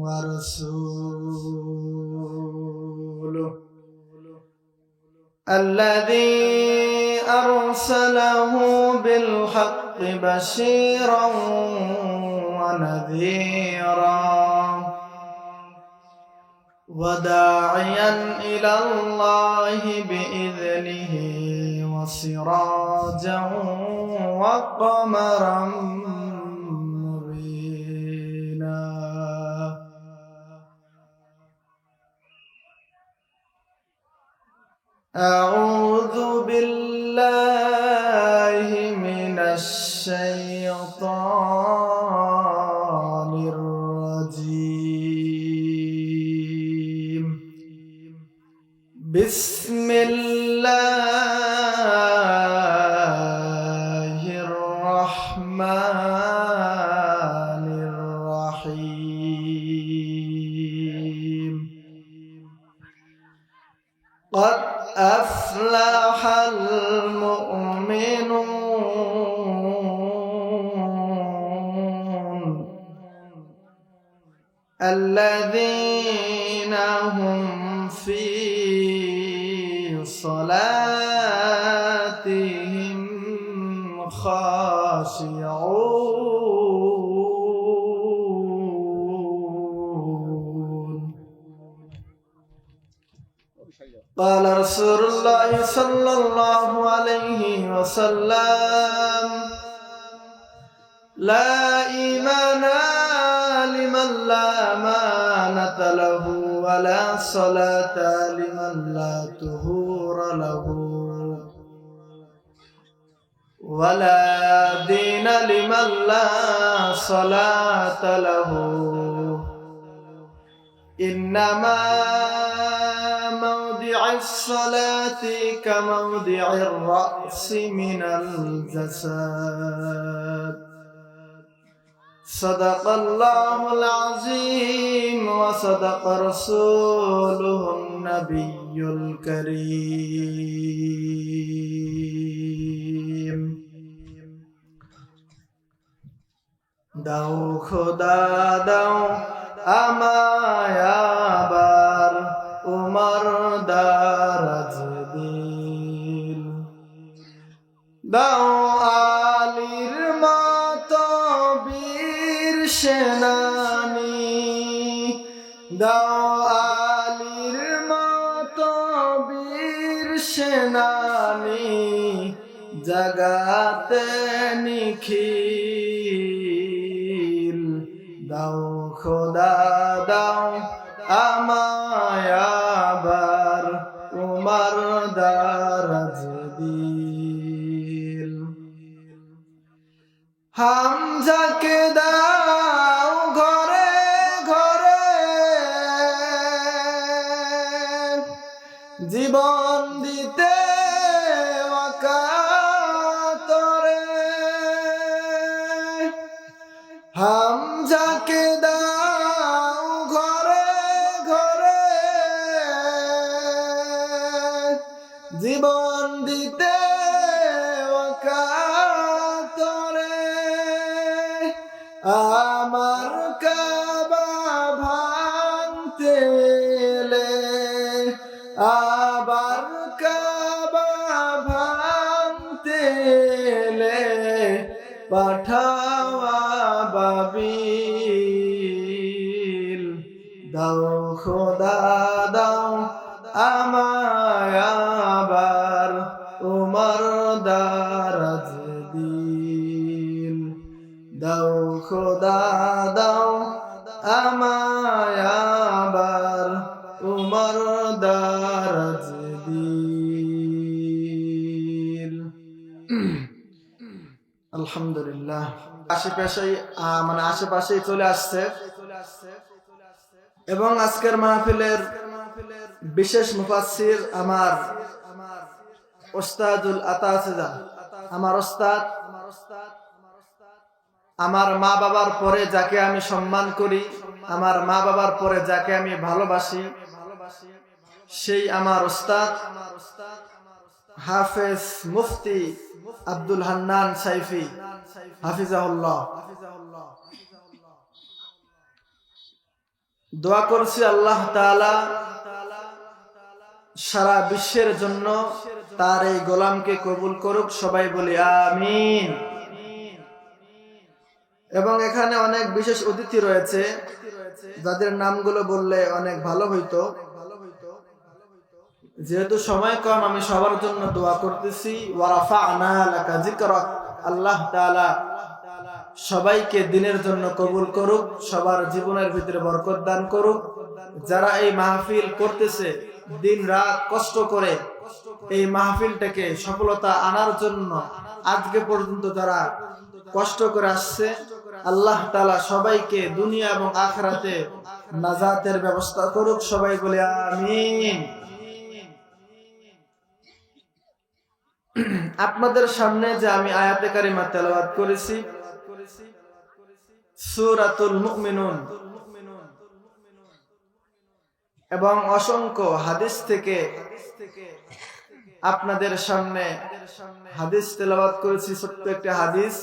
ورسوله الذي أرسله بالحق بشيرا ونذيرا وداعيا إلى الله بإذنه وسراجا وقمرا مبينا أعوذ بالله من الشيطان الرجيم بسم الله الرحمن الرحيم قد أفلح المؤمنون الذين هم في صلاتهم خاشعون قال رسول الله صلى الله عليه وسلم لا إيمان لمن لا أمانة له ولا صلاة لمن لا طهور له ولا دين لمن لا صلاة له إنما موضع الصلاة كموضع الرأس من الجسد صدق الله العظيم وصدق رسوله النبي الكريم দাও খোদা দাও আমায় আবার উমর দারাজ দিল দাও আলীর মতো বীর সেনানি দাও আলীর মতো বীর সেনানি জাগাতে নিখিল দাও খোদা দাও আমায় আবার উমর দারাজ দিল হামজাকে দাও ঘরে ঘরে জীবন দিতে ওয়াকাতরে হামজাকে দাও ঘরে ঘরে জীবন দিতে ওয়াকাতরে আমার কাবা ভাঙতে এলে আবার কাবা ভাঙতে এলে পাঠাওয়া বাবিল দাও খোদা দাও আমায় আবার উমর দারাজ দিল দাও খোদা দাও আমায় আবার উমর দারাজ দিল আলহামদুলিল্লাহ আশেপাশেই চলে আসছে এবং আজকের মাহফিলের বিশেষ মুফাসসির আমার ওস্তাদুল আতাসিদা আমার ওস্তাদ আমার মা বাবার পরে যাকে আমি সম্মান করি, আমার মা বাবার পরে যাকে আমি ভালোবাসি, সেই আমার ওস্তাদ হাফেজ মুফতি আব্দুল হান্নান সাইফি হাফিজাহুল্লাহ। দোয়া করছি আল্লাহ তাআলা সারা বিশ্বের জন্য তার এই গোলামকে কবুল করুক, সবাই বলি আমিন। এবং এখানে অনেক বিশেষ অতিথি রয়েছে যাদের নামগুলো বললে অনেক ভালো হইতো, যেহেতু সময় কম আমি সবার জন্য দোয়া করতেছি। ওয়া রাফা'না লাকা যিকরাক, আল্লাহ তাআলা সবাইকে দিনের জন্য কবুল করুক, সবার জীবনের ভিতরে বরকত দান করুক। যারা এই মাহফিল করতেছে দিন রাত কষ্ট করে এই মাহফিলটাকে সফলতা আনার জন্য আজকে পর্যন্ত যারা কষ্ট করে আসছে, আল্লাহ তাআলা সবাইকে দুনিয়া এবং আখিরাতে নাজাতের ব্যবস্থা করুক, সবাই বলে আমিন। আপনাদের সামনে যে আমি আয়াতে কারিমা তেলাওয়াত করেছি সূরাতুল মুমিনুন, এবং অসংখ্য হাদিস থেকে আপনাদের সামনে হাদিস তেলাওয়াত করেছি। ছোট্ট একটা হাদিস।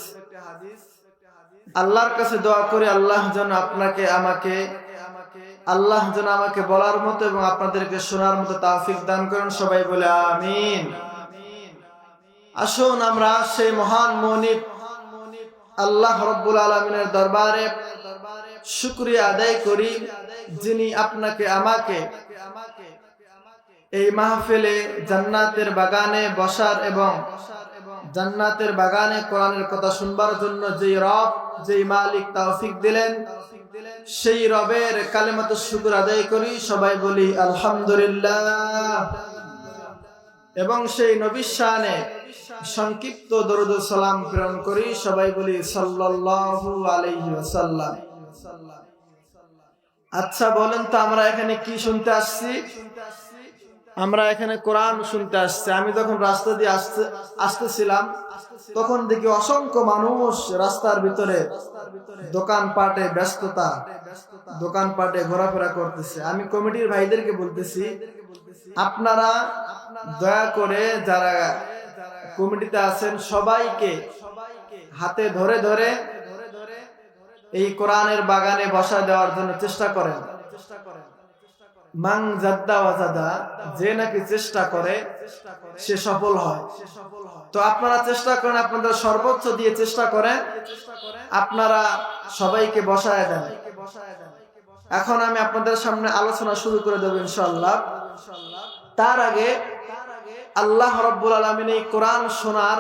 আল্লাহর কাছে দোয়া করি আল্লাহ যেন আমাকে বলার মতো এবং আপনাদেরকে শোনার মতো তৌফিক দান করেন, সবাই বলে আমিন। আসুন আমরা সেই মহান মুনিব আল্লাহ রাব্বুল আলামিনের দরবারে শুকরিয়া আদায় করি, যিনি আপনাকে আমাকে এই মাহফিলে জান্নাতের বাগানে বসার এবং জান্নাতের বাগানে কোরআনের কথা শুনবার জন্য যেই রব, যেই মালিক তৌফিক দিলেন, সেই রবের কালিমাতুশ শুকর আদায় করি, সবাই বলি আলহামদুলিল্লাহ। এবং সেই নবীর শানে সংক্ষিপ্ত দরুদ ও সালাম প্রেরণ করি, সবাই বলি সাল্লাল্লাহু আলাইহি ওয়াসাল্লাম। আচ্ছা বলেন তো, আমরা এখানে কি শুনতে আসছি? আমরা এখানে কোরআন শুনতে আসছি। আমি যখন রাস্তা দিয়ে আসতেছিলাম তখন দেখি অসংখ্য মানুষ রাস্তার ভিতরে দোকানপাটে ব্যস্ততা, দোকানপাটে ঘোরাফেরা করতেছে। আমি কমিটির ভাইদেরকে বলতেছি, আপনারা দয়া করে যারা কমিটিতে আছেন সবাইকে হাতে ধরে ধরে এই কোরআনের বাগানে বসা দেওয়ার জন্য চেষ্টা করেন। মান জাদ্দা ওয়াজাদা, যে নাকি চেষ্টা করে সে সফল হয়। তো আপনারা চেষ্টা করেন, আপনাদের সর্বোচ্চ দিয়ে চেষ্টা করেন, আপনারা সবাইকে বসায় দেন। এখন আমি আপনাদের সামনে আলোচনা শুরু করে দেব ইনশাআল্লাহ। তার আগে আল্লাহ রাব্বুল আলামিন এই কোরআন শোনার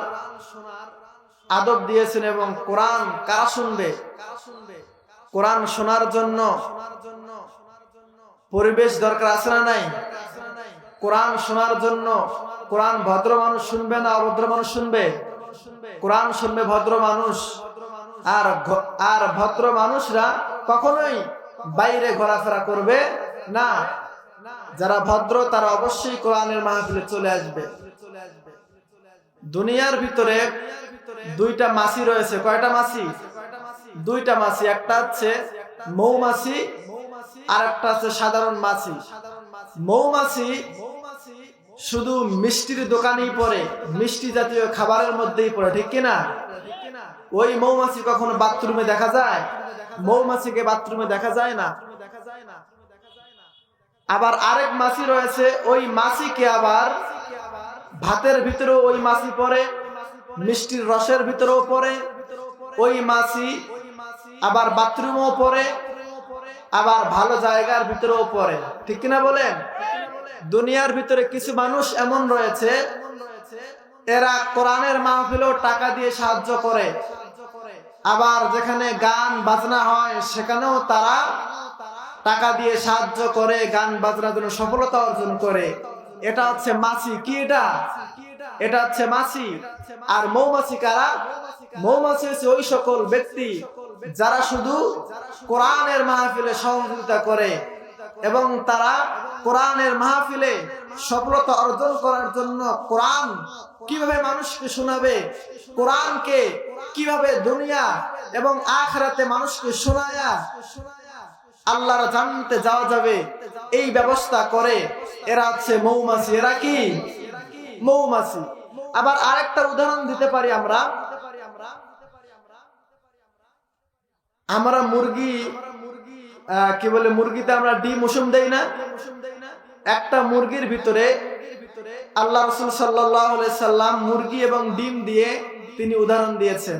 আদব দিয়েছেন, এবং কোরআন কারা শুনবে, কোরআন শোনার জন্য পরিবেশ দরকার আছে না নাই? কোরআন শোনার জন্য কোরআন ভদ্র মানুষ শুনবে না অভদ্র মানুষ শুনবে? কোরআন শুনবে ভদ্র মানুষ। আর ভদ্র মানুষরা কখনোই বাইরে ঘোরাফেরা করবে না। যারা ভদ্র তারা অবশ্যই কোরআনের মাহফিলে চলে আসবে। দুনিয়ার ভিতরে দুইটা মাছি রয়েছে। কয়টা মাছি? দুইটা মাছি। একটা হচ্ছে মৌমাছি আর একটা হচ্ছে সাধারণ মাছি। মৌমাছি শুধু মিষ্টির দোকানেই পড়ে, মিষ্টি জাতীয় খাবারের মধ্যেই পড়ে, ঠিক কিনা? ওই মৌমাছি কখনো বাথরুমে দেখা যায়? মৌমাছিকে বাথরুমে দেখা যায় না। আবার আরেক মাছি রয়েছে, ওই মাছিকে আবার ভাতের ভিতরেও ওই মাছি পড়ে, মিষ্টির রসের ভিতরেও পড়ে। ওই মাছি আবার বাথরুমেও পড়ে, আবার ভালো জায়গার ভিতরেও পড়ে, ঠিক কিনা বলেন? দুনিয়ার ভিতরে কিছু মানুষ এমন রয়েছে, এরা কোরআনের মাহফিলেও টাকা দিয়ে সাহায্য করে, আবার যেখানে গান বাজনা হয় সেখানেও তারা টাকা দিয়ে সাহায্য করে, গান বাজনার জন্য সফলতা অর্জন করে। এটা হচ্ছে মাছি। কি এটা? এটা হচ্ছে মাছি। আর মৌমাছি কারা? মৌমাছি হচ্ছে ওই সকল ব্যক্তি যারা শুধু কোরআনের মাহফিলে সহযোগিতা করে, এবং তারা কোরআনের মাহফিলে সফলতা অর্জন করার জন্য কোরআন কিভাবে মানুষকে শোনাবে, কোরআনকে কিভাবে দুনিয়া এবং আখিরাতে মানুষকে শোনায়া আল্লাহর জান্নাতে যাওয়া যাবে এই ব্যবস্থা করে। এরা হচ্ছে মৌমাছি। এরা কি? মৌমাছি। আবার আরেকটা উদাহরণ দিতে পারি, আমরা মুরগি কি বলে মুরগিতে আমরা ডিম উষুম দেই না, একটা মুরগির ভিতরে আল্লাহ রাসূল সাল্লাল্লাহু আলাইহি সাল্লাম মুরগি এবং ডিম দিয়ে তিনি উদাহরণ দিয়েছেন।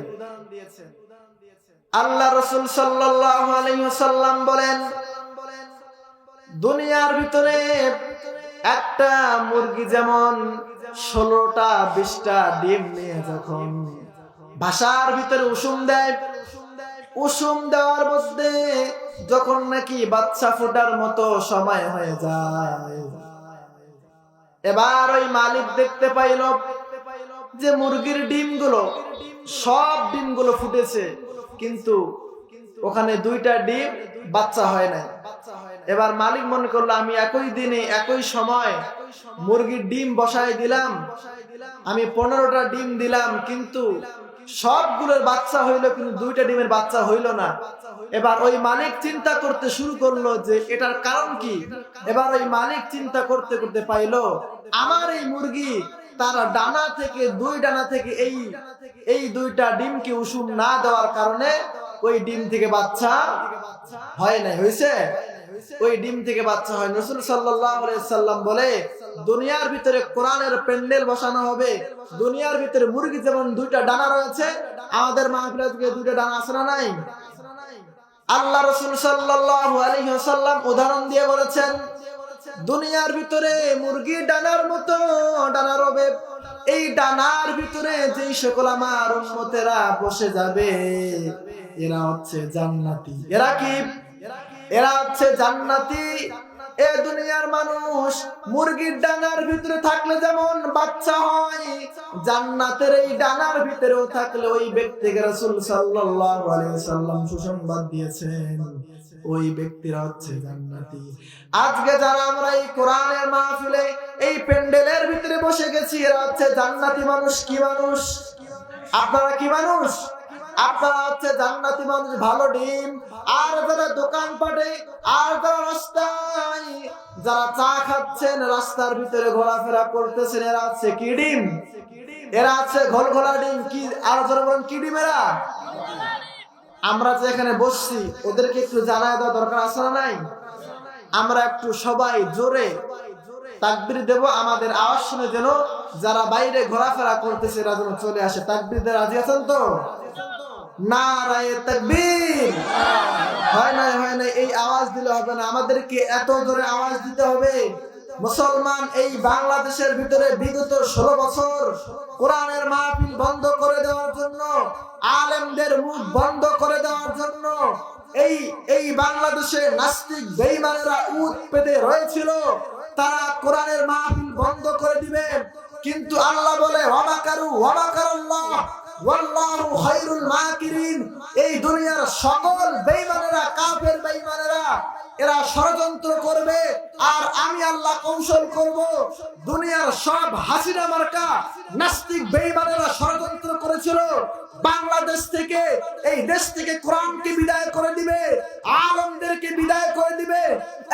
আল্লাহ রাসূল সাল্লাল্লাহু আলাইহি ওয়াসাল্লাম বলেন, দুনিয়ার ভিতরে একটা মুরগি যেমন 16টা 20টা ডিম নিয়ে যখন বাসার ভিতরে উষুম দেয়, উষুম দেওয়ার মধ্যে যখন নাকি বাচ্চা ফোটার মতো সময় হয়ে যায়, এবার ওই মালিক দেখতে পাইল যে মুরগির ডিমগুলো, সব ডিমগুলো ফুটেছে, কিন্তু ওখানে 2টা ডিম বাচ্চা হয় না। এবার মালিক মনে করলো, আমি একই দিনে একই সময় মুরগির ডিম বসায় দিলাম, আমি 15টা ডিম দিলাম, কিন্তু সবগুলোর বাচ্চা হইলো, কিন্তু 2টা ডিমের বাচ্চা হইলো না। এবার ওই মালিক চিন্তা করতে শুরু করলো যে এটার কারণ কি। এবার ওই মালিক চিন্তা করতে করতে পাইলো, আমার এই মুরগি তার ডানা থেকে 2 ডানা থেকে এই 2টা ডিমকে উষুম না দেওয়ার কারণে ওই ডিম থেকে বাচ্চা হয় নাই, হয়েছে ওই ডিম থেকে বাচ্চা হয়। রাসূল সাল্লাল্লাহু আলাইহি সাল্লাম বলে, দুনিয়ার ভিতরে কোরআনের প্যান্ডেল বসানো হবে, দুনিয়ার ভিতরে মুরগি যেমন 2টা ডানা রয়েছে, আমাদের মাহফিলে 2টা ডানা আছে না নাই? আল্লাহ রাসূল সাল্লাল্লাহু আলাইহি ওয়াসাল্লাম উদাহরণ দিয়ে বলেছেন, দুনিয়ার ভিতরে মুরগি ডানার মতো ডানা রবে, এই ডানার ভিতরে যেই সকল আমার উম্মতেরা বসে যাবে এরা হচ্ছে জান্নাতি। এরা কি? এরা হচ্ছে জান্নাতি। এ দুনিয়ার মানুষ মুরগির ডানার ভিতরে থাকলে যেমন বাচ্চা হয়, জান্নাতের এই ডানার ভিতরেও থাকলে ওই ব্যক্তিকে রাসূল সাল্লাল্লাহু আলাইহি ওয়াসাল্লাম সুসংবাদ দিয়েছেন, ওই ব্যক্তিরা হচ্ছে জান্নাতি। আজকে যারা আমরা এই কোরআনের মাহফিলে এই প্যান্ডেলের ভিতরে বসে গেছি, এরা হচ্ছে জান্নাতি মানুষ। কি মানুষ? আপনারা কি মানুষ? আপনারা হচ্ছে জান্নাতি মানুষ, ভালো ডিম। আর যারা দোকানপাটে, আর যারা রাস্তায় যারা চা খাচ্ছেন, রাস্তার ভিতরে ঘোরাফেরা করতেছেন, এরা হচ্ছে কি ডিম? এরা হচ্ছে ঘোলঘোলা ডিম। কি আর যারা বলেন কি ডিম? এরা আমরা যে এখানে বসছি ওদেরকে একটু জানায় দেওয়া দরকার আছে না নাই? আমরা একটু সবাই জোরে তাকবীর দেব, আমাদের আওয়াজ শুনে যেন যারা বাইরে ঘোরাফেরা করতেছে এরা যেন চলে আসে। তাকবীর দিয়ে রাজি আছেন তো? নারায়ে তাকবীর। হয় না, হয় না, এই আওয়াজ দিলে হবে না, আমাদেরকে এত জোরে আওয়াজ দিতে হবে। মুসলমান এই বাংলাদেশের ভিতরে বিগত 16 বছর কোরআনের মাহফিল বন্ধ করে দেওয়ার জন্য, আলেমদের মুখ বন্ধ করে দেওয়ার জন্য এই বাংলাদেশে নাস্তিক বেঈমানেরা উৎ পেতে রয়েছিল, তারা কোরআনের মাহফিল বন্ধ করে দিবে। কিন্তু আল্লাহ বলে, ওয়ামাকারু ওয়ামাকারাল্লাহ ওয়াল্লাহু খায়রুল মাকিরিন। এই দুনিয়ার সকল বেঈমানেরা, কাফের বেঈমানেরা, এরা ষড়যন্ত্র করবে আর আমি আল্লাহ কৌশল করব। দুনিয়ার সব হাসিনা মার্কা নাস্তিক বেঈমানেরা ষড়যন্ত্র করেছিল বাংলাদেশ থেকে, এই দেশ থেকে কোরআনকে বিদায় করে দিবে, আলেমদেরকে বিদায় করে দিবে,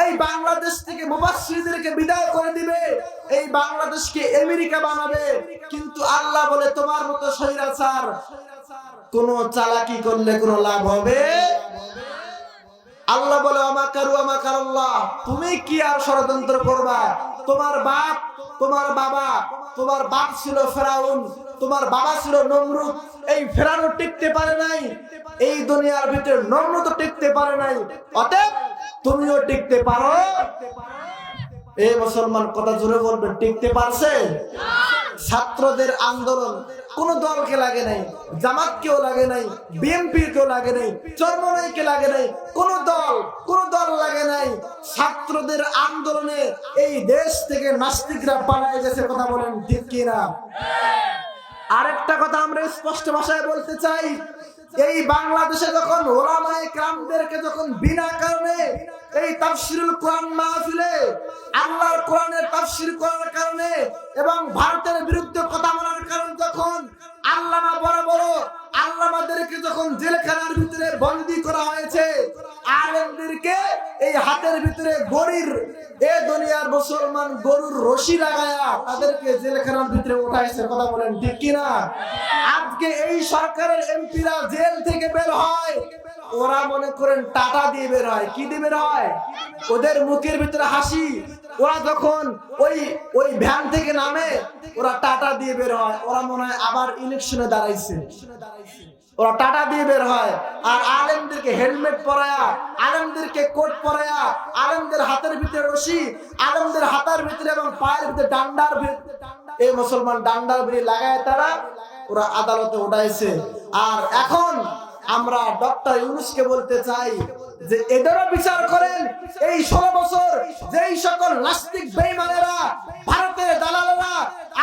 এই বাংলাদেশ থেকে মুফাসসিরদেরকে বিদায় করে দিবে, এই বাংলাদেশকে আমেরিকা বানাবে। কিন্তু আল্লাহ বলে, তোমার মতো স্বৈরাচার কোন চালাকি করলে কোনো লাভ হবে? আল্লাহ বলে, ওয়ামাকারু ওয়ামাকারাল্লাহ। তুমি কি আর ষড়যন্ত্র করবা? তোমার বাপ, তোমার বাবা, তোমার বাপ ছিল ফেরাউন, তোমার বাবা ছিল নমরুদ। এই ফেরাউন টিকতে পারে নাই, এই দুনিয়ার ভিতরে নমরুদ টিকতে পারে নাই, অতএব তুমিও টিকতে পারো। এই মুসলমান কথা জোরে বলবেন, টিকতে পারছে? ছাত্রদের আন্দোলন কোন দলকে লাগে নাই, জামাতকেও লাগে নাই, বিএনপিকেও লাগে নাই, চরমনাইকে লাগে নাই, কোন দল লাগে নাই। ছাত্রদের আন্দোলনে এই দেশ থেকে নাস্তিকরা পালায় গেছে। কথা বলেন ঠিক কিনা? আরেকটা কথা আমরা স্পষ্ট ভাষায় বলতে চাই, এই বাংলাদেশে যখন ওলামায়ে কেরামদেরকে যখন বিনা কারণে এই তাফসীরুল কোরআন মাহফিলে আল্লাহর কোরআনের তাফসীর করার কারণে এবং ভারতের বিরুদ্ধে কথা বলার কারণে যখন আল্লামা বড় বড় আল্লামাদেরকে যখন জেলখানার ভিতরে বন্দী করা হয়েছে, আলেমদেরকে এই হাতের ভিতরে গরির, এ দুনিয়ার মুসলমান গরুর রশি লাগায়া তাদেরকে জেলখানার ভিতরে উঠাইছে। কথা বলেন ঠিক কিনা? আজকে এই সরকারের এমপিরা জেল থেকে বের হয়, ওরা মনে করেন টাটা দিয়ে বের হয়। কি দিয়ে বের হয়? ওদের মুখের ভিতরে হাসি। ওরা যখন ওই ভ্যান থেকে নামে ওরা টাটা দিয়ে বের হয়। ওরা মনে হয় আবার ইলেকশনে দাঁড়াইছে। ওরা টাটা দিয়ে বের হয়। আর আলেমদেরকে হেলমেট পরায়া, আলেমদেরকে কোট পরায়া, আলেমদের হাতের ভিতরে রশি, আলেমদের হাতের ভিতরে এবং পায়ের ভিতরে ডান্ডার ভিতরে, এই মুসলমান ডান্ডার ভিতরে লাগায় তারা ওরা আদালতে উঠাইছে। আর এখন আমরা ডক্টর ইউনূসকে বলতে চাই যে এদেরও বিচার করেন। এই 16 বছর যেই সকল নাস্তিক বেঈমানেরা, ভারতের দালালেরা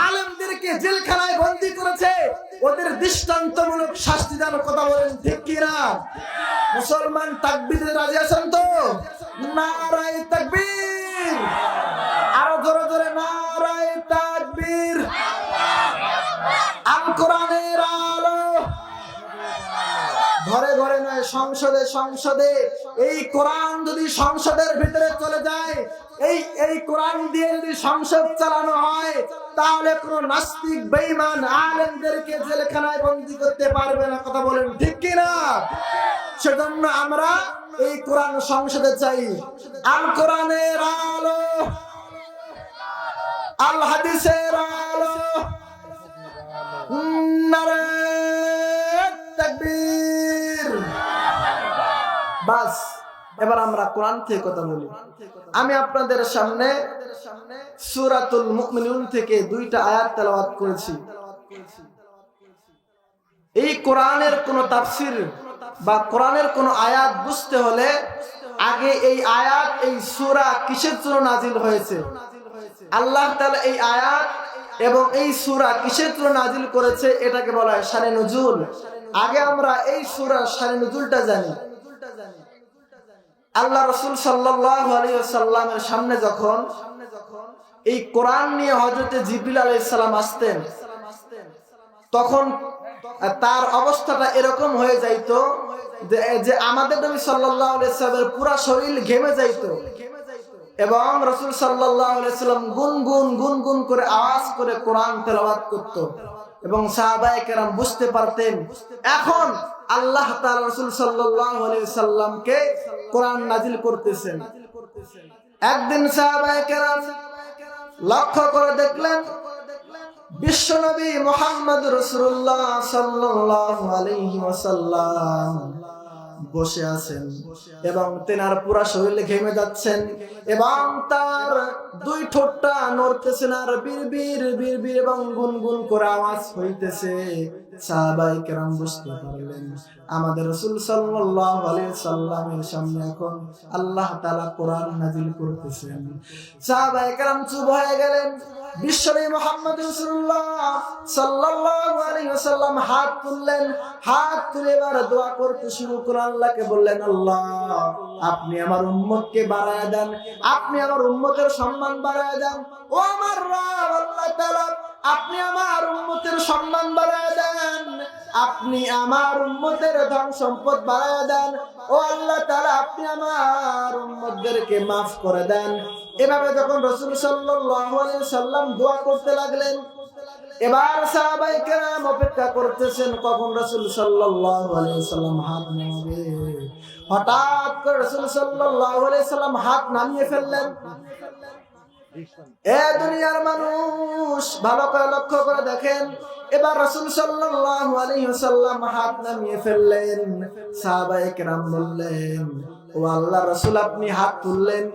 আলেমদেরকে জেলখানায় বন্দী করেছে, ওদের দৃষ্টান্তমূলক শাস্তি দেওয়ার কথা বলেন, ঠিক কিনা? মুসলমান তাকবীরে রাজি আছেন তো? নারায়ে তাকবীর, আরো জোরে জোরে নারায়ে তাকবীর। আল কোরআনের আলো ঘরে ঘরে নয়, সংসদে সংসদে। এই কোরআন যদি সংসদের ভিতরে চলে যায়, এই কোরআন দিয়ে যদি সংসদ চালানো হয়, তাহলে কোন নাস্তিক বেঈমান আলেমদেরকে জেলখানায় বন্দী করতে পারবে না। কথা বলেন, ঠিক কিনা? সেজন্য আমরা এই কোরআন সংসদে চাই। আল কোরআনের আলো, আল হাদিসের আলো, নারায়ে তাকবীর। বাস, এবার আমরা কোরআন থেকে কথা বলি। আমি আপনাদের সামনে সূরাতুল মুমিনুন থেকে 2টা আয়াত তেলাওয়াত করেছি। এই কোরআনের কোন তাফসীর বা কোরআনের কোন আয়াত বুঝতে হলে আগে এই আয়াত, এই সূরা কিসের জন্য নাজিল হয়েছে, আল্লাহ তাআলা এই আয়াত এবং এই সূরা কিসের জন্য নাজিল করেছে, এটাকে বলা হয় শানে নুজুল। আগে আমরা এই সূরার শানে নুজুলটা জানি। আল্লাহ রাসূল সাল্লাল্লাহু আলাইহি ওয়াসাল্লামের সামনে যখন এই কোরআন নিয়ে হযরতে জিবরিল আলাইহিস সালাম আসতেন, তখন তার অবস্থাটা এরকম হয়ে যাইতো যে আমাদের নবী সাল্লাল্লাহু আলাইহি ওয়াসাল্লামের পুরো শরীর ঘেমে যাইতো এবং রাসূল সাল্লাল্লাহু আলাইহি ওয়াসাল্লাম গুনগুন গুনগুন করে আওয়াজ করে কোরআন তেলাওয়াত করত এবং সাহাবায়ে কেরাম বুঝতে পারতেন এখন আল্লাহ তাআলা রাসূল সাল্লাল্লাহু আলাইহি ওয়াসাল্লামকে কোরআন নাজিল করতেছেন। একদিন সাহাবায়ে কেরাম লক্ষ্য করে দেখলেন বিশ্বনবী মুহাম্মদ রাসূলুল্লাহ সাল্লাল্লাহু আলাইহি ওয়াসাল্লাম বসে আছেন এবং তেনার পুরো শরীরে ঘেমে যাচ্ছেন এবং তার 2 ঠোঁটটা নড়তেছে আর বিড়বিড় বিড়বিড় এবং গুনগুন করে আওয়াজ হইতেছে। সাহাবায়ে কেরাম বুঝতে পারলেন আমাদের রাসূল সাল্লাল্লাহু আলাইহি সাল্লামের সামনে এখন আল্লাহ তাআলা কোরআন নাযিল করতেছেন। সাহাবায়ে কেরাম চুপ হয়ে গেলেন। বিশ্বনবী মুহাম্মদ রাসূলুল্লাহ সাল্লাল্লাহু আলাইহি ওয়াসাল্লাম হাত তুললেন, হাত তুলে এবার দোয়া করতে শুরু করলেন। আল্লাহকে বললেন, আল্লাহ আপনি আমার উম্মতকে বাড়ায় দেন, আপনি আমার উম্মতের সম্মান বাড়ায় দেন। ও আমার রব আল্লাহ তাআলা, আপনি আমার উম্মতের সম্মান বাড়ায় দেন, আপনি আমার উম্মতের ধন সম্পদ বাড়ায় দেন। ও আল্লাহ তাআলা, আপনি আমার উম্মতদেরকে maaf করে দেন। এভাবে যখন রাসূল সাল্লাল্লাহু আলাইহি সাল্লাম দোয়া করতে লাগলেন, এবার সাহাবায়ে কেরাম অপেক্ষা করতেছেন কখন রাসূল সাল্লাল্লাহু আলাইহি সাল্লাম হাত নামাবে। হঠাৎ করে রাসূল সাল্লাল্লাহু আলাইহি সাল্লাম হাত নামিয়ে ফেললেন। এ দুনিয়ার মানুষ ভালো করে লক্ষ্য করে দেখেন, এবার রাসূল সাল্লাল্লাহু আলাইহি ওয়াসাল্লাম হাত নামিয়ে ফেললেন। সাহাবায়ে কেরাম বললেন, ও আল্লাহর রাসূল আপনি হাত তুললেন,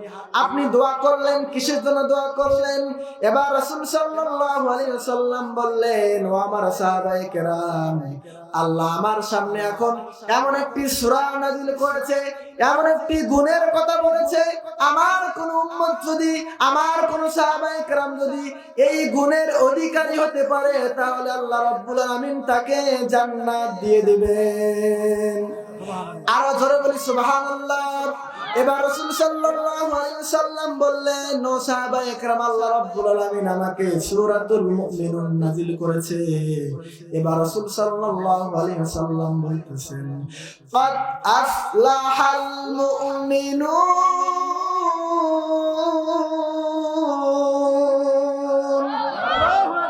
আপনি দোয়া করলেন, কিসের জন্য দোয়া করলেন? এবার রাসূল সাল্লাল্লাহু আলাইহি ওয়াসাল্লাম বললেন, ও আমার সাহাবায়ে কেরাম, আল্লাহ আমার সামনে এখন এমন একটি সূরা নাযিল করেছে, এমন একটি গুণের কথা বলেছে, আমার কোন উম্মত যদি, আমার কোন সাহাবায়ে কেরাম যদি এই গুণের অধিকারী হতে পারে, তাহলে আল্লাহ রাব্বুল আলামিন তাকে জান্নাত দিয়ে দিবেন। আরো জোরে বলি সুবহানাল্লাহ। এবার রাসূল সাল্লাল্লাহু আলাইহি ওয়াসাল্লাম বললেন, ও সাহাবায়ে কেরাম, আল্লাহ রাব্বুল আলামিন আমাকে সূরাতুল মুমিনুন নাযিল করেছে। এবার রাসূল সাল্লাল্লাহু আলাইহি ওয়াসাল্লাম বলতেছেন, ক্বাদ আফলাহাল মুমিনুন।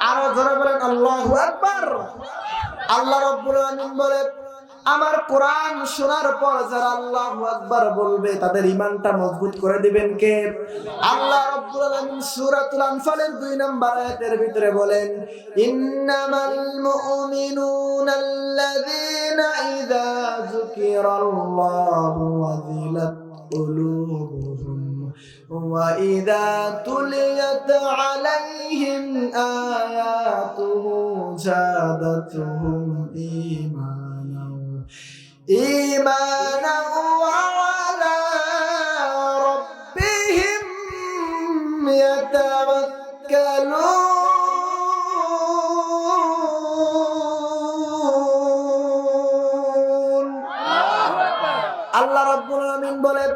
আরো জোরে বলেন আল্লাহু আকবার। আল্লাহ রাব্বুল আলামিন বলেন, আমার কোরআন শোনার পর যারা আল্লাহু আকবার বলবে তাদের ঈমানটা মজবুত করে দিবেন কে? আল্লাহ রাব্বুল আলামিন সূরাতুল আনফালের 2 নম্বর আয়াতের ভিতরে বলেন, ইন্নামাল মুমিনুনা আল্লাযীনা ইযা যুকিরাল্লাহু ওয়াজিলাত কুলুবুহুম ওয়া ইযা তুলিয়াত আলাইহিম আয়াতুহু যাদাতুহুম ঈমানা ওয়া আলা রাব্বিহিম ইয়াতাওয়াক্কালুন। আল্লাহ রাব্বুল আলামিন বলেন,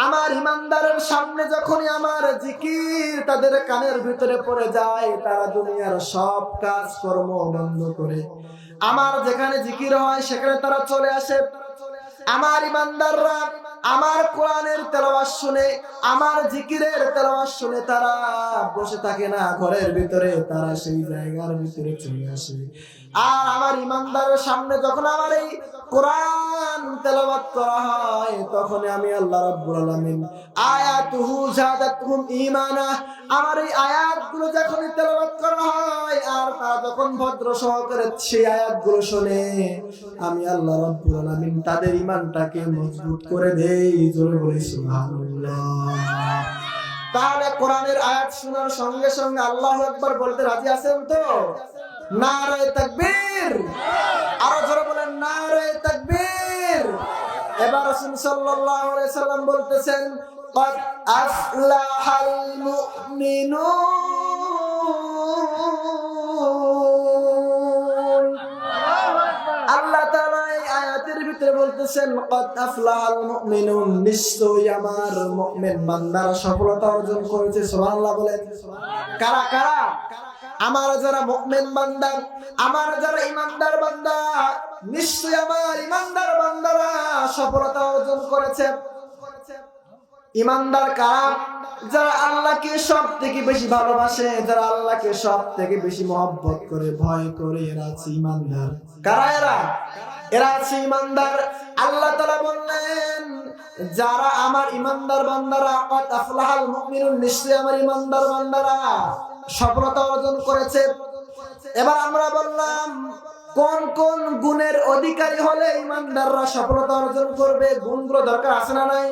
আমার ইমানদারের সামনে যখনই আমার জিকির তাদের কানের ভিতরে পড়ে যায়, তারা দুনিয়ার সব কাজ কর্ম বন্ধ করে আমার যেখানে জিকির হয় সেখানে তারা চলে আসে। আমার ইমানদাররা আমার কোরআনের তেলাওয়াত শুনে, আমার জিকিরের তেলাওয়াত শুনে তারা বসে থাকে না ঘরের ভিতরে, তারা সেই জায়গার ভিতরে চলে আসে। আর আমার ইমানদারের সামনে যখন আমার এই কোরআন তেলাওয়াত করা হয়, তখন আমি আল্লাহ রাব্বুল আলামিন আয়াতুহু যাদাতুহুম ঈমানা, আমার এই আয়াতগুলো যখন তেলাওয়াত করা হয় আর তারা যখন ভদ্র সহকারে সেই আয়াতগুলো শুনে, আমি আল্লাহ রাব্বুল আলামিন তাদের ঈমানটাকে মজবুত করে দেই। জোরে বলি সুবহানাল্লাহ। তাহলে কোরআনের আয়াত শোনার সঙ্গে সঙ্গে আল্লাহু আকবার বলতে রাজি আছেন তো? নারে তাকবীর, আরো জোরে বলেন নারে তাকবীর। এবার রাসূল সাল্লাল্লাহু আলাইহি সাল্লাম বলতেছেন, ক্বাদ আফলাহাল মুমিনুন। আল্লাহ তাআলা এই আয়াতের ভিতরে বলতেছেন, ক্বাদ আফলাহাল মুমিনুন, নিশ্চয়ই আমার মুমিন বান্দারা সফলতা অর্জন করেছে। সুবহানাল্লাহ বলেন। কারা কারা? আমার যারা মুমিন বান্দা, আমার যারা ঈমানদার বান্দা, নিশ্চয়ই আমার ঈমানদার বান্দারা সফলতা অর্জন করেছে। ঈমানদার কারা? যারা আল্লাহকে সবথেকে বেশি ভালোবাসে, যারা আল্লাহকে সবথেকে বেশি মহব্বত করে, ভয় করে, এরা হচ্ছে ঈমানদার। কারা এরা? এরা হচ্ছে ঈমানদার। আল্লাহ তাআলা বললেন, যারা আমার ঈমানদার বান্দারা, ক্বাদ আফলাহাল মুমিনুন, নিশ্চয়ই আমার ঈমানদার বান্দারা সফলতা অর্জন করেছে। এবার আমরা বললাম কোন কোন গুণের অধিকারী হলে ঈমানদাররা সফলতা অর্জন করবে। গুণগুলো দরকার আছে না নাই?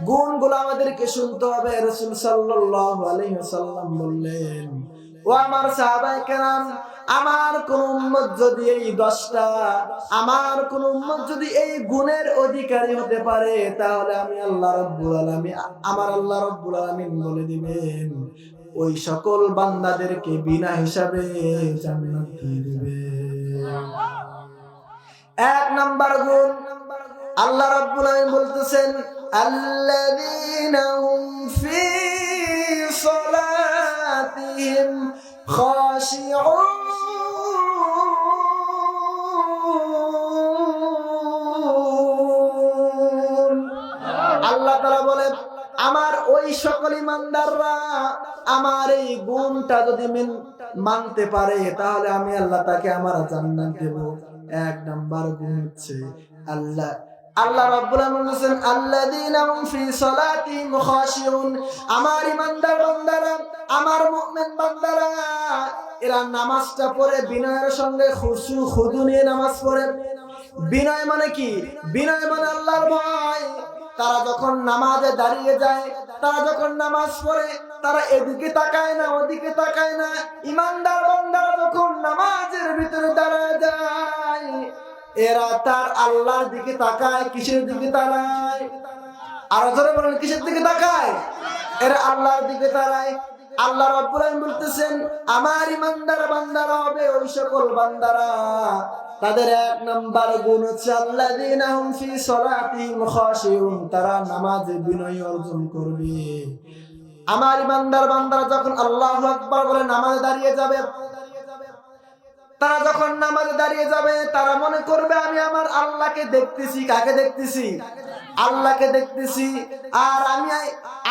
গুণগুলো আমাদেরকে শুনতে হবে। রাসূল সাল্লাল্লাহু আলাইহি ওয়াসাল্লাম বললেন, ও আমার সাহাবায়ে কেরাম, আমার কোন উম্মত যদি এই 10টা, আমার কোন উম্মত যদি এই গুণের অধিকারী হতে পারে, তাহলে আমি আল্লাহ রাব্বুল আলামিন, আমার আল্লাহ রাব্বুল আলামিন বলে দিবেন ওই সকল বান্দাদেরকে বিনা হিসাবে জান্নাত দিয়ে দিবে। 1 নাম্বার গুণ, আল্লাহ রাব্বুল আলামিন বলতেছেন, আল্লাযীনা হুম ফি সালাতিহিম খাশিউন। আল্লাহ তাআলা বলেন, আমার ওই সকল ঈমানদাররা আমার এই গুণটা যদি মানতে পারে, তাহলে আমি আল্লাহ তাকে আমার জান্নাত দেব। 1 নাম্বার গুণ হচ্ছে আল্লাহ রাব্বুল আলামিন বলেন, আল্লাযীনা হুম ফি সালাতিহিম খাশিউন, আমার ঈমানদার বান্দারা, আমার মুমিন বান্দারা, এরা নামাজটা পড়ে বিনয়ের সঙ্গে, খুশু খুদু নিয়ে নামাজ পড়ে। বিনয় মানে কি? বিনয় মানে আল্লাহর ভয়। তারা যখন নামাজে দাঁড়িয়ে যায়, তারা যখন নামাজ পড়ে, তারা এদিকে তাকায় না, ওদিকে তাকায় না। ঈমানদার বান্দারা যখন নামাজের ভিতরে দাঁড়ায় যায়, এরা তার আল্লাহর দিকে তাকায়। কিসের দিকে তাকায়? আর জোরে বলেন, কিসের দিকে তাকায়? এরা আল্লাহর দিকে তাকায়। আল্লাহ রাব্বুল আলামিন বলতেছেন, আমার ঈমানদার বান্দারা হবে ওই সকল বান্দারা, তাদের 1 নাম্বার গুণ হচ্ছে আল্লাযীনা হুম ফি সালাতিহিম খাশিউন, তারা নামাজে বিনয় অর্জন করবে। আমার ঈমানদার বান্দারা যখন আল্লাহু আকবার বলে নামাজে দাঁড়িয়ে যাবে, তারা যখন নামাজে দাঁড়িয়ে যাবে, তারা মনে করবে আমি আমার আল্লাহকে দেখতেছি। কাকে দেখতেছি? আল্লাহকে দেখতেছি। আর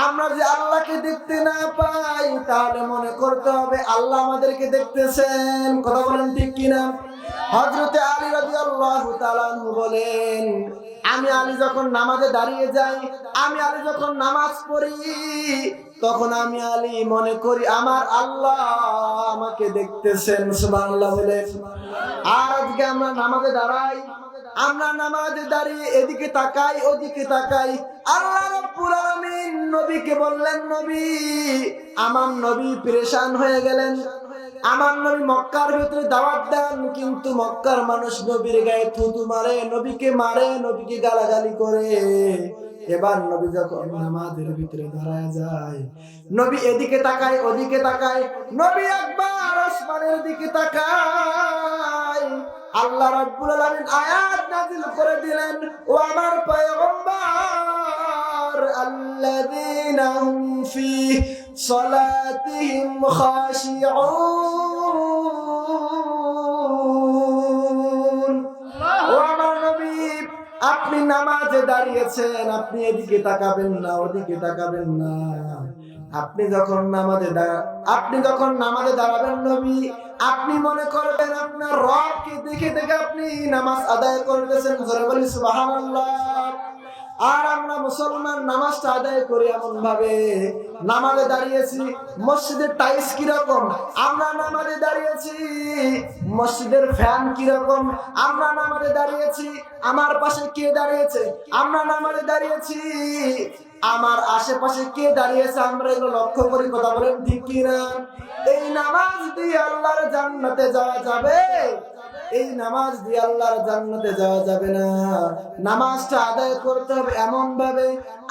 আমরা যে আল্লাহকে দেখতে না পাই, তাহলে মনে করতে হবে আল্লাহ আমাদেরকে দেখতেছেন। কথা বলেন ঠিক কিনা? হযরতে আলী রাদিয়াল্লাহু তাআলা আনহু বলেন, আমি আলী যখন নামাজে দাঁড়িয়ে যাই, আমি আলী যখন নামাজ পড়ি, তখন আমি আলী মনে করি আমার আল্লাহ আমাকে দেখতেছেন। সুবহানাল্লাহ বলেন। আর আজকে আমরা নামাজে দাঁড়াই, আমরা নামাজে দাঁড়িয়ে এদিকে তাকাই ওদিকে তাকাই। আল্লাহ রাব্বুল আলামিন নবীকে বললেন, নবী, আমার নবী পেরেশান হয়ে গেলেন। আমার নবী মক্কার ভিতরে দাওয়াত দেন, কিন্তু মক্কার মানুষ নবীর গায়ে থুতু মারে, নবীকে মারে, নবীকে গালাগালি করে। এবার নবী যখন নামাজের ভিতরে দাঁড়ায় যায়, নবী এদিকে তাকায় ওদিকে তাকায়, নবী একবার আসমানের দিকে তাকায়। আল্লাহ রাব্বুল আলামিন আয়াত নাযিল করে দিলেন, ও আমার পয়গম্বর, আল্লাযীনা হুম ফি সালাতিহিম খাশিউন। ও আমার নবী, আপনি নামাজে দাঁড়িয়েছেন, আপনি এদিকে তাকাবেন না ওদিকে তাকাবেন না। আপনি যখন নামাজে দাঁড়াবেন নবী, আপনি মনে করবেন আপনার রবকে দেখে দেখে আপনি নামাজ আদায় করতেছেন। জোরে বলি সুবহানাল্লাহ। আর আমরা মুসলমান নামাজটা আদায় করি এমন ভাবে, নামাজে দাঁড়িয়েছি, মসজিদের টাইলস কিরকম, আমরা নামাজে দাঁড়িয়েছি মসজিদের ফ্যান কিরকম, আমরা নামাজে দাঁড়িয়েছি আমার পাশে কে দাঁড়িয়েছে, আমরা নামাজে দাঁড়িয়েছি আমার আশেপাশে কে দাঁড়িয়েছে, আমরা এগুলো লক্ষ্য করি। কথা বলেন ঠিক কিনা? এই নামাজ দিয়ে আল্লাহর জান্নাতে যাওয়া যাবে? এই নামাজ দিয়ে আল্লাহর জান্নাতে যাওয়া যাবে না। নামাজটা আদায় করতে হবে এমন ভাবে,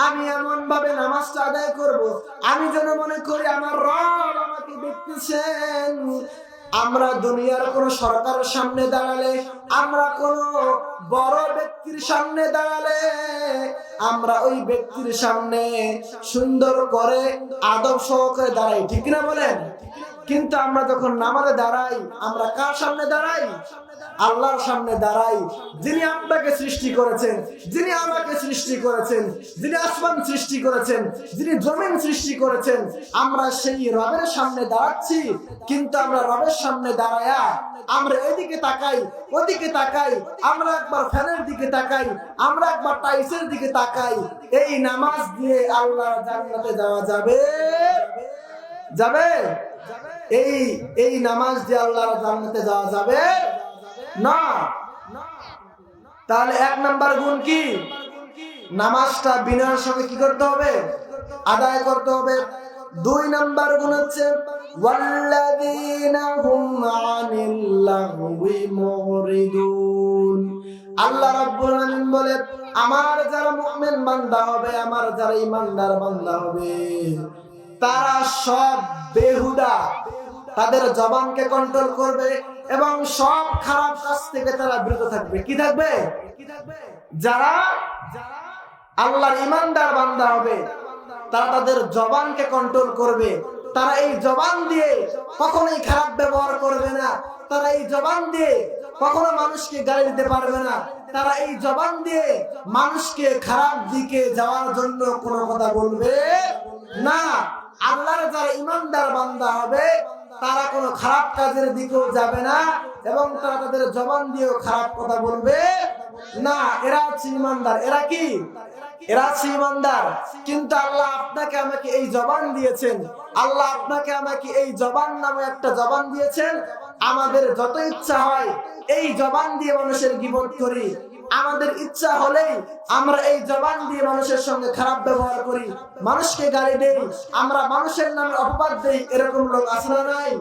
আমি এমন ভাবে নামাজটা আদায় করব, আমি যেন মনে করি আমার রব আমাকে দেখতেছেন। আমরা দুনিয়ার কোন সরকারের সামনে দাঁড়ালে, আমরা কোন বড় ব্যক্তির সামনে দাঁড়ালে, আমরা ওই ব্যক্তির সামনে সুন্দর করে আদব সহকারে দাঁড়াই, ঠিক না বলেন? কিন্তু আমরা যখন নামাজে দাঁড়াই, আমরা কার সামনে দাঁড়াই? আল্লাহর সামনে দাঁড়াই, যিনি আপনাকে সৃষ্টি করেছেন, যিনি আমাকে সৃষ্টি করেছেন, যিনি আসমান সৃষ্টি করেছেন, যিনি জমিন সৃষ্টি করেছেন। আমরা সেই রবের সামনে দাঁড়াচ্ছি, কিন্তু আমরা রবের সামনে দাঁড়ায়া আমরা এদিকে তাকাই ওদিকে তাকাই, আমরা একবার ফ্যানের দিকে তাকাই, আমরা একবার টাইলসের দিকে তাকাই। এই নামাজ দিয়ে আল্লাহর জান্নাতে যাওয়া যাবে? যাবে? এই নামাজ দিয়ে আল্লাহর জান্নাতে যাওয়া যাবে না। তাহলে এক নাম্বার গুণ কি? নামাজটা বিনয়ের সঙ্গে কি করতে হবে? আদায় করতে হবে। দুই নাম্বার গুণ হচ্ছে ওয়াল্লাযীনা হুম আনিল লাগওয়ি মুরিদুন। আল্লাহ রাব্বুল আলামিন বলে, আমার যারা মুমিন বান্দা হবে, আমার যারা ঈমানদার বান্দা হবে, তারা সব বেহুদা, তাদের জবানকে কন্ট্রোল করবে এবং সব খারাপ কাজ থেকে তারা বিরত থাকবে। কি থাকবে? যারা আল্লাহর ঈমানদার বান্দা হবে, তারা তাদের জবানকে কন্ট্রোল করবে। তারা এই জবান দিয়ে কখনোই খারাপ ব্যবহার করবে না, তারা এই জবান দিয়ে কখনো মানুষকে গালি দিতে পারবে না, তারা এই জবান দিয়ে মানুষকে খারাপ দিকে যাওয়ার জন্য কোনো কথা বলবে না। আল্লাহর যারা ঈমানদার বান্দা হবে, তারা কোনো খারাপ কাজের দিকেও যাবে না এবং তারা তাদের জবান দিয়েও খারাপ কথা বলবে না। এরা হচ্ছে ঈমানদার। এরা কি? এরা হচ্ছে ঈমানদার। কিন্তু আল্লাহ আপনাকে আমাকে এই জবান দিয়েছেন, আল্লাহ আপনাকে আমাকে এই জবান নামে একটা জবান দিয়েছেন। আমাদের যত ইচ্ছা হয় এই জবান দিয়ে মানুষের গীবত করি, আমাদের ইচ্ছা হলেই আমরা এই জবান দিয়ে মানুষের সঙ্গে খারাপ ব্যবহার করি, মানুষকে গালি দেই, আমরা মানুষের নামে অপবাদ দেই। এরকম লোক আছে না নাই?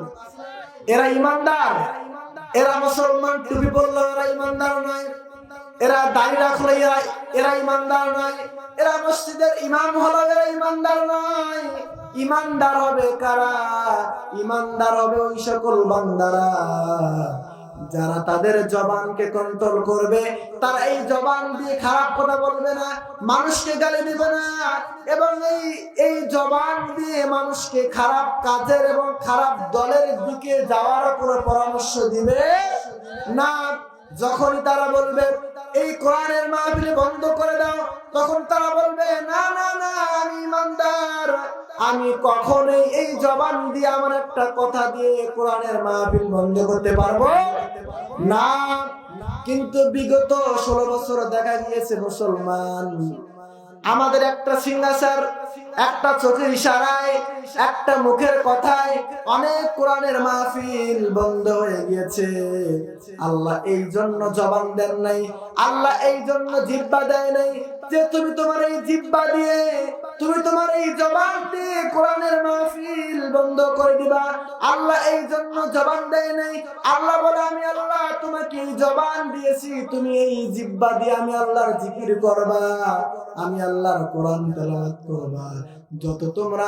এরা ঈমানদার? এরা মুসলমান, টুপি পরলো এরা ঈমানদার নয়, এরা দাড়ি রাখলো এরা ঈমানদার নয়, এরা মসজিদের ইমাম হলো এরা ঈমানদার নয়। ঈমানদার হবে কারা? ঈমানদার হবে ওই সকল বান্দারা যারা তাদের জবানকে কন্ট্রোল করবে। তারা এই জবান দিয়ে খারাপ কথা বলবে না, মানুষকে গালি দিবে না এবং এই জবান দিয়ে মানুষকে খারাপ কাজের এবং খারাপ দলের দিকে যাওয়ার কোনো পরামর্শ দিবে না। যখনই তারা বলবে এই কোরআনের মাহফিল বন্ধ করে দাও, তখন তারা বলবে না না না, আমি ঈমানদার, আমি কখনোই এই জবান দিয়ে আমার একটা কথা দিয়ে কোরআনের মাহফিল বন্ধ করতে পারবো না, কিন্তু বিগত 16 বছর দেখা গিয়েছে মুসলমান আমাদের একটা সিগনেচার, একটা চোখের ইশারায়, একটা মুখের কথায় অনেক কোরআনের মাহফিল বন্ধ হয়ে গিয়েছে। আল্লাহ এই জন্য জবান দেন নাই, আল্লাহ এই জন্য জিহ্বা দেয় নাই যে তুমি তোমার এই জিহ্বা দিয়ে, তুমি তোমার এই জবান দিয়ে কোরআনের মাহফিল বন্ধ করে দিবা। আল্লাহ এই জন্য জবান দেয় নাই। আল্লাহ বলে আমি আল্লাহ তোমাকে এই জবান দিয়েছি, তুমি এই জিহ্বা দিয়ে আমি আল্লাহর জিকির করবা, আমি আল্লাহর কোরআন তেলাওয়াত করবা। যত তোমরা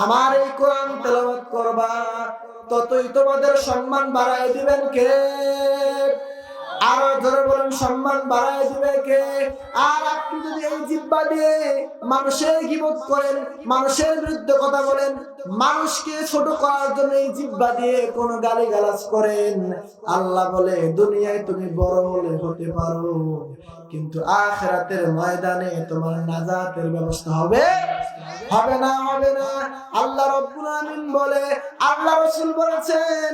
আমার এই কোরআন তেলাওয়াত করবা, ততই তোমাদের সম্মান বাড়ায় দিবেন কে? আরো ধরে বলেন, সম্মান বাড়ায় দিবে কে? আর আপনি যদি এই জিহ্বা দিয়ে মানুষের গীবত করেন, মানুষের বিরুদ্ধে কথা বলেন, মানুষকে ছোট করার জন্য এই জিহ্বা দিয়ে কোন গালিগালাজ করেন, আল্লাহ বলে দুনিয়ায় তুমি বড় হলে হতে পারো, কিন্তু আখিরাতের ময়দানে তোমার নাজাতের ব্যবস্থা হবে না, হবে না। আল্লাহ রাব্বুল আমিন বলে, আল্লাহ রাসূল বলেছেন,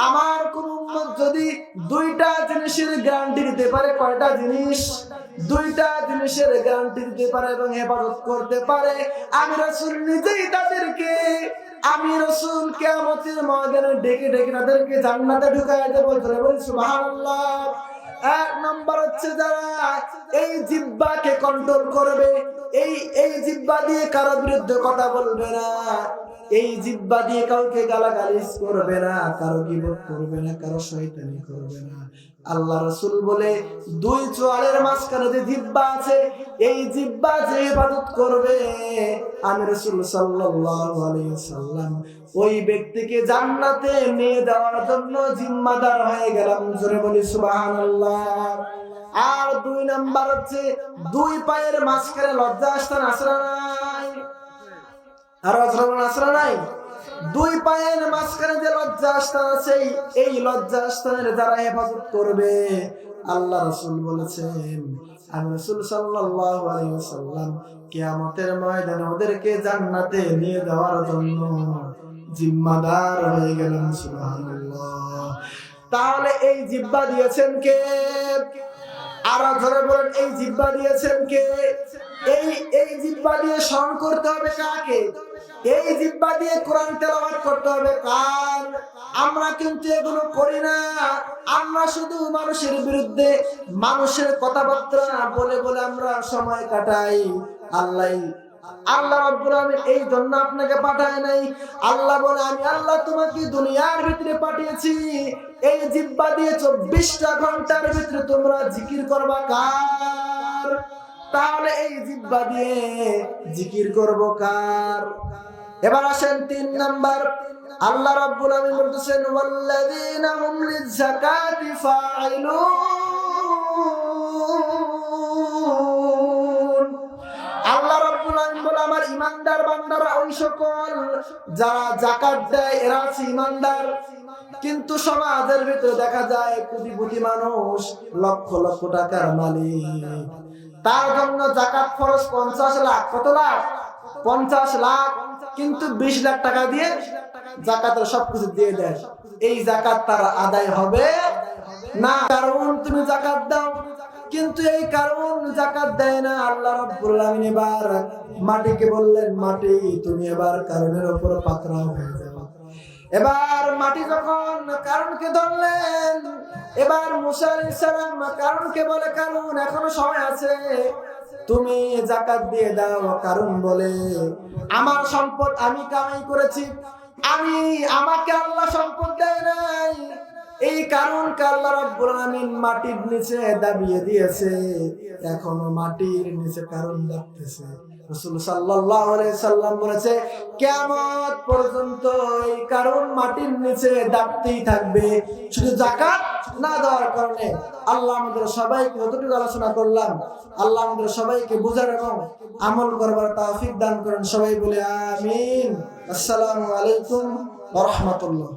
আমার কোন উম্মত যদি দুইটা জিনিসের গ্যারান্টি দিতে পারে, কয়টা জিনিস? দুইটা জিনিসের গ্যারান্টি দিতে পারে এবং হেফাজত করতে পারে, আমি রাসূল নিজেই তাদেরকে, আমি রাসূল কিয়ামতের ময়দানে ডেকে ডেকে তাদেরকে জান্নাতে ঢুকায় দেব। বলেন সুবহানাল্লাহ। এক নম্বর হচ্ছে যারা এই জিহ্বাকে কন্ট্রোল করবে, এই জিহ্বা দিয়ে কারো বিরুদ্ধে কথা বলবে না, এই জিহ্বা দিয়ে কাউকে গালাগালিজ করবে না, কারো গীবত করবে না, কারো শয়তানি করবে না। আল্লাহ রাসূল বলে, দুই চোয়ালের মাঝখানে যে জিহ্বা আছে, এই জিহ্বা যে ইবাদত করবে, আমি রাসূল সাল্লাল্লাহু আলাইহি ওয়াসাল্লাম ওই ব্যক্তিকে জান্নাতে নিয়ে যাওয়ার জন্য জিম্মাদার হয়ে গেলাম। জোরে বলি সুবহানাল্লাহ। আর দুই নাম্বার হচ্ছে দুই পায়ের মাঝখানে লজ্জাস্থান আছে না নাই? আর আছে না নাই? দুই পায়ের মাঝখানে যে লজ্জাস্থান আছে, এই লজ্জাস্থানের যারা হেফাজত করবে, আল্লাহ রাসূল বলেছেন, আমি রাসূল সাল্লাল্লাহু আলাইহি ওয়াসাল্লাম কিয়ামতের ময়দানে ওদেরকে জান্নাতে নিয়ে যাওয়ার জন্য জিম্মাদার হয়ে গেলাম। সুবহানাল্লাহ। তাহলে এই জিহ্বা দিয়েছেন কে? আর ধরে বলেন, এই জিহ্বা দিয়েছেন কে? এই জিহ্বা দিয়ে স্মরণ করতে হবে কাকে? এই জিহ্বা দিয়ে কোরআন তেলাওয়াত করতে হবে কার? আমরা কিন্তু এগুলো করি না। আমরা শুধু মানুষের বিরুদ্ধে, মানুষের কথাবার্তা বলে বলে আমরা সময় কাটাই। আল্লাহ রাব্বুল আমিন এই জন্য আপনাকে পাঠায় নাই। আল্লাহ বলে, আমি আল্লাহ তোমাকে দুনিয়ার ভিতরে পাঠিয়েছি এই জিহ্বা দিয়ে 24টা ঘন্টার ভিতরে তোমরা জিকির করবা কার? তাহলে এই জিহ্বা দিয়ে জিকির করব কার? এবার আসেন 3 নাম্বার। আল্লাহ রাব্বুল আমিন বলতেছেন, ওয়াল্লাযীনা হুম লিয-যাকাতি ফাঈলুন। আল্লাহ রাব্বুল আমিন বলে, আমার ঈমানদার বান্দারা ওই সকল যারা যাকাত দেয়, এরা হচ্ছে ঈমানদার। কিন্তু সমাজের ভিতরে দেখা যায় কোটিপতি মানুষ, লক্ষ লক্ষ টাকার মালিক, তার জন্য যাকাত ফরজ 50 লাখ। কত লাখ? 50 লাখ। কিন্তু 20 লাখ টাকা দিয়ে যাকাতের সবকিছু দিয়ে দেয়। এই যাকাত তার আদায় হবে না, কারণ তুমি যাকাত দাও, কিন্তু এই কারণ যাকাত দেয় না। আল্লাহ রাব্বুল আমিন এবার মাটিকে বললেন, মাটি তুমি এবার কারণের উপর পাকড়াও হয়ে যাও। এবার মাটি যখন কারণকে ধরলেন, এবার মুসা আলাইহিস সালাম কারণকে বলে, কারণ এখনো সময় আছে, তুমি যাকাত দিয়ে দাও। কারণ বলে, আমার সম্পদ আমি কামাই করেছি, আমাকে আল্লাহ সম্পদ দেয় নাই। এই কারণকে আল্লাহ রাব্বুল আমিন মাটির নিচে দাবিয়ে দিয়েছে, এখনো মাটির নিচে কারণ দাবতেছে। রাসূল সাল্লাল্লাহু আলাইহি সাল্লাম বলেছে, কিয়ামত পর্যন্ত এই কারণ মাটির নিচে দাবতেই থাকবে, শুধু যাকাত না দেওয়ার কারণে। আল্লাহ আমাদের সবাইকে যতটুকু আলোচনা করলাম, আল্লাহ আমাদের সবাইকে বুঝার এবং আমল করবার তৌফিক দান করেন। সবাই বলে আমিন। আসসালামু আলাইকুম ওয়া রাহমাতুল্লাহ।